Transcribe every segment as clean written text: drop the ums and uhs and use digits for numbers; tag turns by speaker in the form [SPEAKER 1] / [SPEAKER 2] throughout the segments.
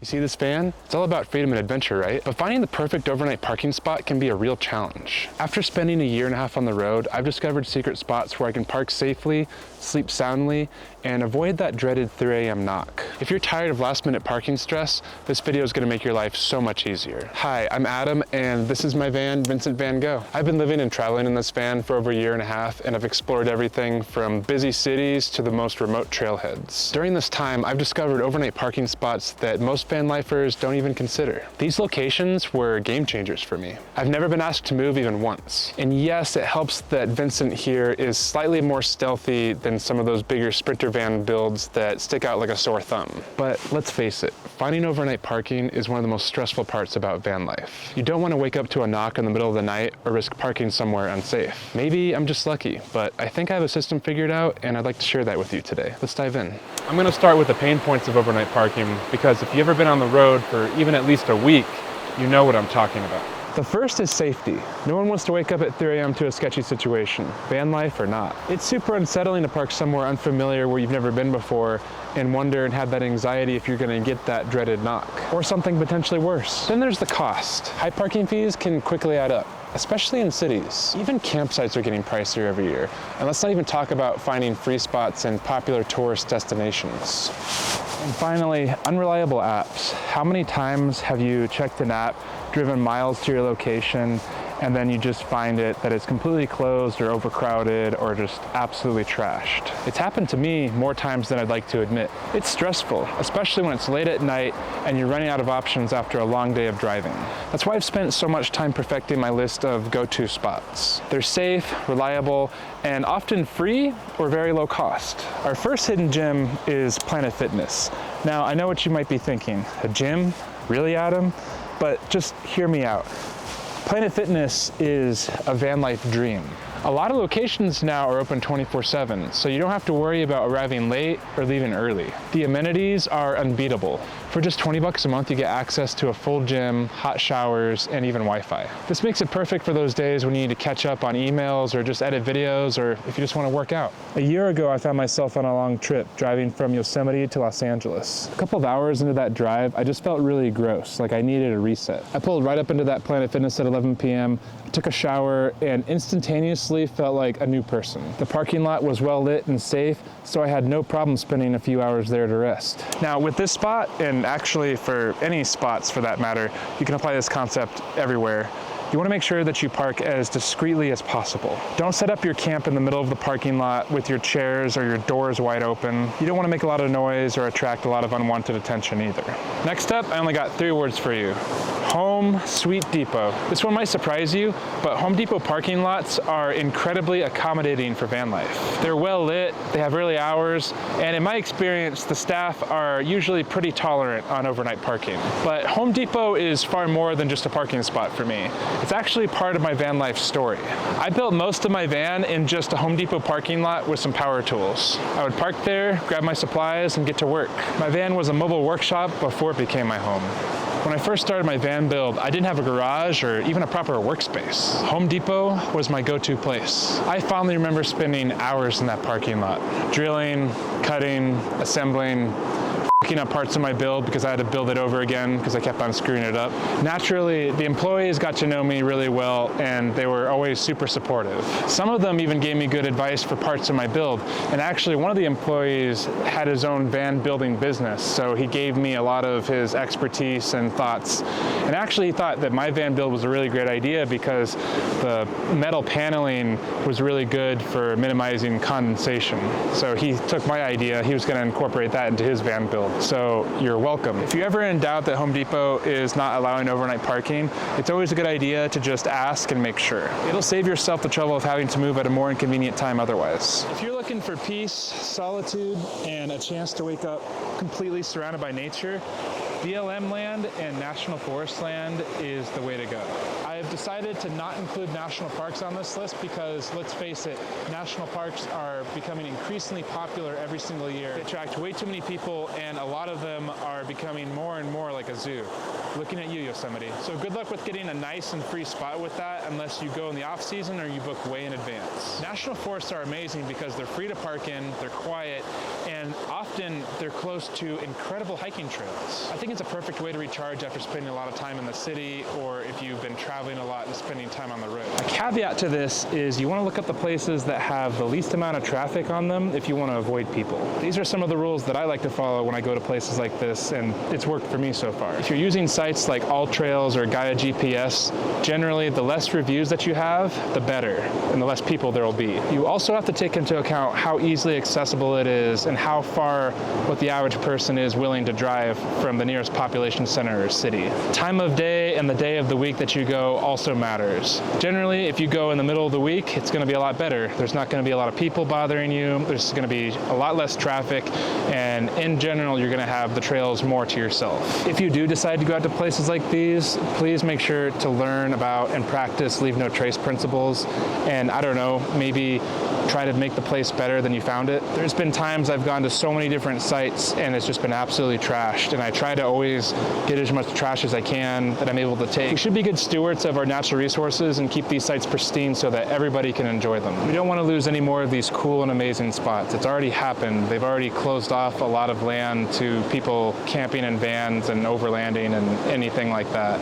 [SPEAKER 1] You see this van? It's all about freedom and adventure, right? But finding the perfect overnight parking spot can be a real challenge. After spending a year and a half on the road, I've discovered secret spots where I can park safely, sleep soundly, and avoid that dreaded 3 a.m. knock. If you're tired of last-minute parking stress, this video is gonna make your life so much easier. Hi, I'm Adam, and this is my van, Vincent Van Gogh. I've been living and traveling in this van for over a year and a half, and I've explored everything from busy cities to the most remote trailheads. During this time, I've discovered overnight parking spots that most van lifers don't even consider. These locations were game changers for me. I've never been asked to move even once. And yes, it helps that Vincent here is slightly more stealthy than some of those bigger Sprinter van builds that stick out like a sore thumb. But let's face it, finding overnight parking is one of the most stressful parts about van life. You don't want to wake up to a knock in the middle of the night or risk parking somewhere unsafe. Maybe I'm just lucky, but I think I have a system figured out, and I'd like to share that with you today. Let's dive in. I'm going to start with the pain points of overnight parking, because if you've ever been on the road for even at least a week, you know what I'm talking about. The first is safety. No one wants to wake up at 3 a.m. to a sketchy situation, van life or not. It's super unsettling to park somewhere unfamiliar where you've never been before and wonder and have that anxiety if you're gonna get that dreaded knock, or something potentially worse. Then there's the cost. High parking fees can quickly add up, especially in cities. Even campsites are getting pricier every year. And let's not even talk about finding free spots in popular tourist destinations. And finally, unreliable apps. How many times have you checked an app, driven miles to your location, and then you just find that it's completely closed or overcrowded or just absolutely trashed? It's happened to me more times than I'd like to admit. It's stressful, especially when it's late at night and you're running out of options after a long day of driving. That's why I've spent so much time perfecting my list of go-to spots. They're safe, reliable, and often free or very low cost. Our first hidden gem is Planet Fitness. Now, I know what you might be thinking. A gym? Really, Adam? But just hear me out. Planet Fitness is a van life dream. A lot of locations now are open 24/7, so you don't have to worry about arriving late or leaving early. The amenities are unbeatable. For just 20 bucks a month, you get access to a full gym, hot showers, and even Wi-Fi. This makes it perfect for those days when you need to catch up on emails or just edit videos, or if you just want to work out. A year ago, I found myself on a long trip driving from Yosemite to Los Angeles. A couple of hours into that drive, I just felt really gross, like I needed a reset. I pulled right up into that Planet Fitness at 11 p.m., took a shower, and instantaneously felt like a new person. The parking lot was well lit and safe, so I had no problem spending a few hours there to rest. Now, with this spot, and actually for any spots for that matter, you can apply this concept everywhere. You want to make sure that you park as discreetly as possible. Don't set up your camp in the middle of the parking lot with your chairs or your doors wide open. You don't want to make a lot of noise or attract a lot of unwanted attention either. Next up, I only got 3 words for you. Home Sweet Depot. This one might surprise you, but Home Depot parking lots are incredibly accommodating for van life. They're well lit, they have early hours, and in my experience, the staff are usually pretty tolerant on overnight parking. But Home Depot is far more than just a parking spot for me. It's actually part of my van life story. I built most of my van in just a Home Depot parking lot with some power tools. I would park there, grab my supplies, and get to work. My van was a mobile workshop before it became my home. When I first started my van build, I didn't have a garage or even a proper workspace. Home Depot was my go-to place. I fondly remember spending hours in that parking lot, drilling, cutting, assembling, picking up parts of my build because I had to build it over again because I kept on screwing it up. Naturally, the employees got to know me really well, and they were always super supportive. Some of them even gave me good advice for parts of my build, and actually one of the employees had his own van building business, so he gave me a lot of his expertise and thoughts. And actually he thought that my van build was a really great idea because the metal paneling was really good for minimizing condensation. So he took my idea, he was going to incorporate that into his van build. So you're welcome. If you're ever in doubt that Home Depot is not allowing overnight parking, it's always a good idea to just ask and make sure. It'll save yourself the trouble of having to move at a more inconvenient time otherwise. If you're looking for peace, solitude, and a chance to wake up completely surrounded by nature, BLM land and National Forest land is the way to go. I've decided to not include national parks on this list because, let's face it, national parks are becoming increasingly popular every single year. They attract way too many people, and a lot of them are becoming more and more like a zoo. Looking at you, Yosemite. So good luck with getting a nice and free spot with that unless you go in the off season or you book way in advance. National forests are amazing because they're free to park in, they're quiet, and often they're close to incredible hiking trails. I think it's a perfect way to recharge after spending a lot of time in the city, or if you've been traveling a lot and spending time on the road. A caveat to this is you want to look up the places that have the least amount of traffic on them if you want to avoid people. These are some of the rules that I like to follow when I go to places like this, and it's worked for me so far. If you're using sites like AllTrails or Gaia GPS, generally the less reviews that you have, the better, and the less people there will be. You also have to take into account how easily accessible it is and how far what the average person is willing to drive from the nearest population center or city. Time of day and the day of the week that you go also matters. Generally, if you go in the middle of the week, it's going to be a lot better. There's not going to be a lot of people bothering you. There's going to be a lot less traffic, and in general, you're going to have the trails more to yourself. If you do decide to go out to places like these, please make sure to learn about and practice leave no trace principles, and I don't know, maybe try to make the place better than you found it. There's been times I've gone to so many different sites and it's just been absolutely trashed, and I try to always get as much trash as I can that I'm able to take. We should be good stewards of our natural resources and keep these sites pristine so that everybody can enjoy them. We don't want to lose any more of these cool and amazing spots. It's already happened. They've already closed off a lot of land to people camping in vans and overlanding and anything like that.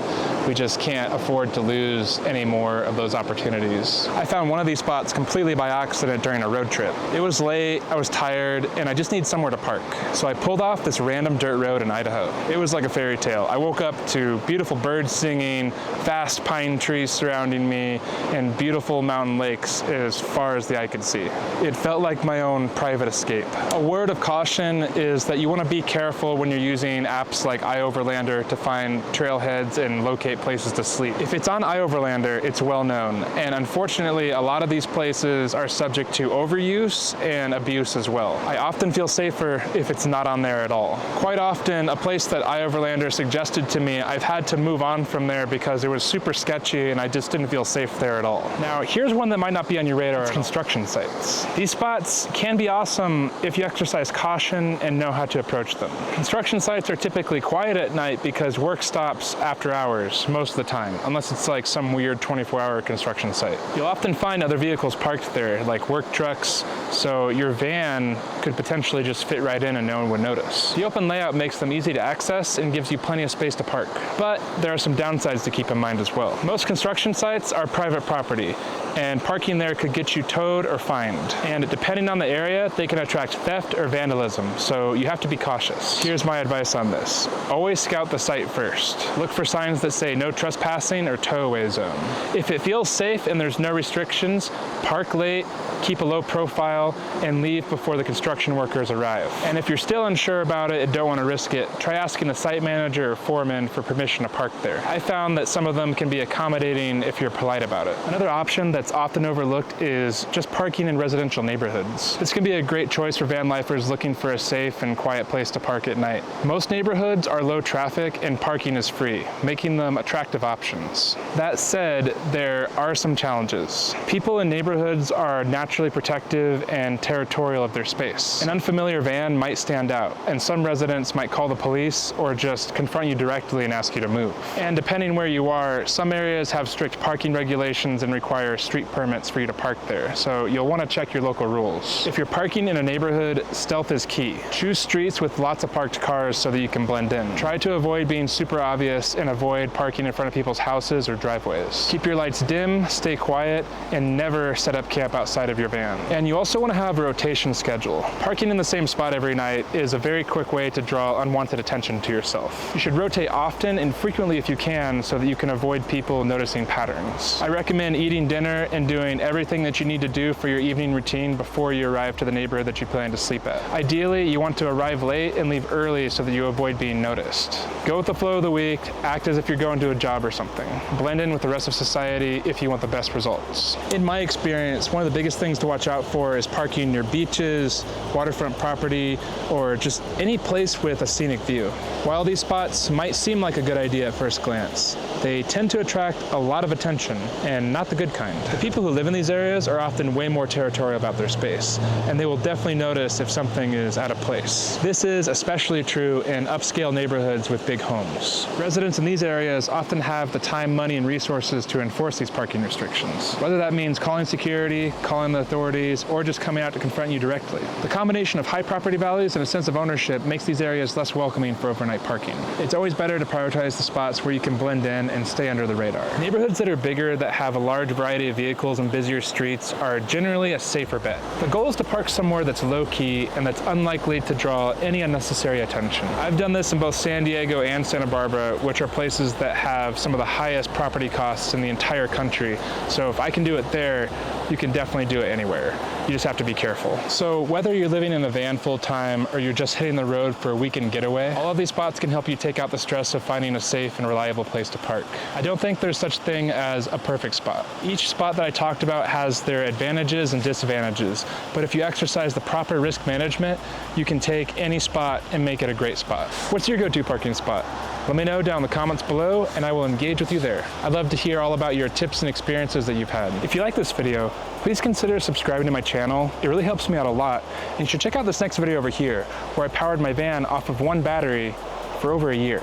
[SPEAKER 1] We just can't afford to lose any more of those opportunities. I found one of these spots completely by accident during a road trip. It was late, I was tired, and I just need somewhere to park. So I pulled off this random dirt road in Idaho. It was like a fairy tale. I woke up to beautiful birds singing, vast pine trees surrounding me, and beautiful mountain lakes as far as the eye could see. It felt like my own private escape. A word of caution is that you want to be careful when you're using apps like iOverlander to find trailheads and locate places to sleep. If it's on iOverlander, it's well known, and unfortunately a lot of these places are subject to overuse and abuse as well. I often feel safer if it's not on there at all. Quite often, a place that iOverlander suggested to me, I've had to move on from there because it was super sketchy and I just didn't feel safe there at all. Now, here's one that might not be on your radar: construction sites. These spots can be awesome if you exercise caution and know how to approach them. Construction sites are typically quiet at night because work stops after hours most of the time, unless it's like some weird 24-hour construction site. You'll often find other vehicles parked there, like work trucks, so your van could potentially just fit right in and no one would notice. The open layout makes them easy to access and gives you plenty of space to park. But there are some downsides to keep in mind as well. Most construction sites are private property, and parking there could get you towed or fined. And depending on the area, they can attract theft or vandalism, so you have to be cautious. Here's my advice on this. Always scout the site first. Look for signs that say no trespassing or tow-away zone. If it feels safe and there's no restrictions, park late, keep a low profile, and leave before the construction workers arrive. And if you're still unsure about it and don't want to risk it, try asking the site manager or foreman for permission to park there. I found that some of them can be accommodating if you're polite about it. Another option that's often overlooked is just parking in residential neighborhoods. This can be a great choice for van lifers looking for a safe and quiet place to park at night. Most neighborhoods are low traffic and parking is free, making them attractive options. That said, there are some challenges. People in neighborhoods are naturally protective and territorial of their space. An unfamiliar van might stand out, and some residents might call the police or just confront you directly and ask you to move. And depending where you are, some areas have strict parking regulations and require street permits for you to park there, so you'll want to check your local rules. If you're parking in a neighborhood, stealth is key. Choose streets with lots of parked cars so that you can blend in. Try to avoid being super obvious and avoid parking in front of people's houses or driveways. Keep your lights dim, stay quiet, and never set up camp outside of your van. And you also want to have a rotation schedule. Parking in the same spot every night is a very quick way to draw unwanted attention to yourself. You should rotate often and frequently if you can so that you can avoid people noticing patterns. I recommend eating dinner and doing everything that you need to do for your evening routine before you arrive to the neighborhood that you plan to sleep at. Ideally, you want to arrive late and leave early so that you avoid being noticed. Go with the flow of the week, act as if you're going to a job or something. Blend in with the rest of society if you want the best results. In my experience, one of the biggest things to watch out for is parking near beaches, waterfront property, or just any place with a scenic view. While these spots might seem like a good idea at first glance, they tend to attract a lot of attention, and not the good kind. The people who live in these areas are often way more territorial about their space, and they will definitely notice if something is out of place. This is especially true in upscale neighborhoods with big homes. Residents in these areas often have the time, money, and resources to enforce these parking restrictions, whether that means calling security, calling the authorities, or just coming out to confront you directly. The combination of high property values and a sense of ownership makes these areas less welcoming for overnight parking. It's always better to prioritize the spots where you can blend in and stay under the radar. Neighborhoods that are bigger, that have a large variety of vehicles and busier streets are generally a safer bet. The goal is to park somewhere that's low-key and that's unlikely to draw any unnecessary attention. I've done this in both San Diego and Santa Barbara, which are places that have some of the highest property costs in the entire country. So if I can do it there, you can definitely do it anywhere. You just have to be careful. So whether you're living in a van full-time or you're just hitting the road for a weekend getaway, all of these spots can help you take out the stress of finding a safe and reliable place to park. I don't think there's such thing as a perfect spot. Each spot that I talked about has their advantages and disadvantages, but if you exercise the proper risk management, you can take any spot and make it a great spot. What's your go-to parking spot? Let me know down in the comments below and I will engage with you there. I'd love to hear all about your tips and experiences that you've had. If you like this video, please consider subscribing to my channel. It really helps me out a lot. And you should check out this next video over here, where I powered my van off of one battery for over a year.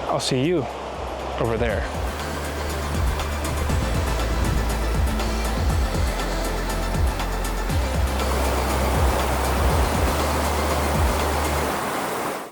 [SPEAKER 1] I'll see you over there.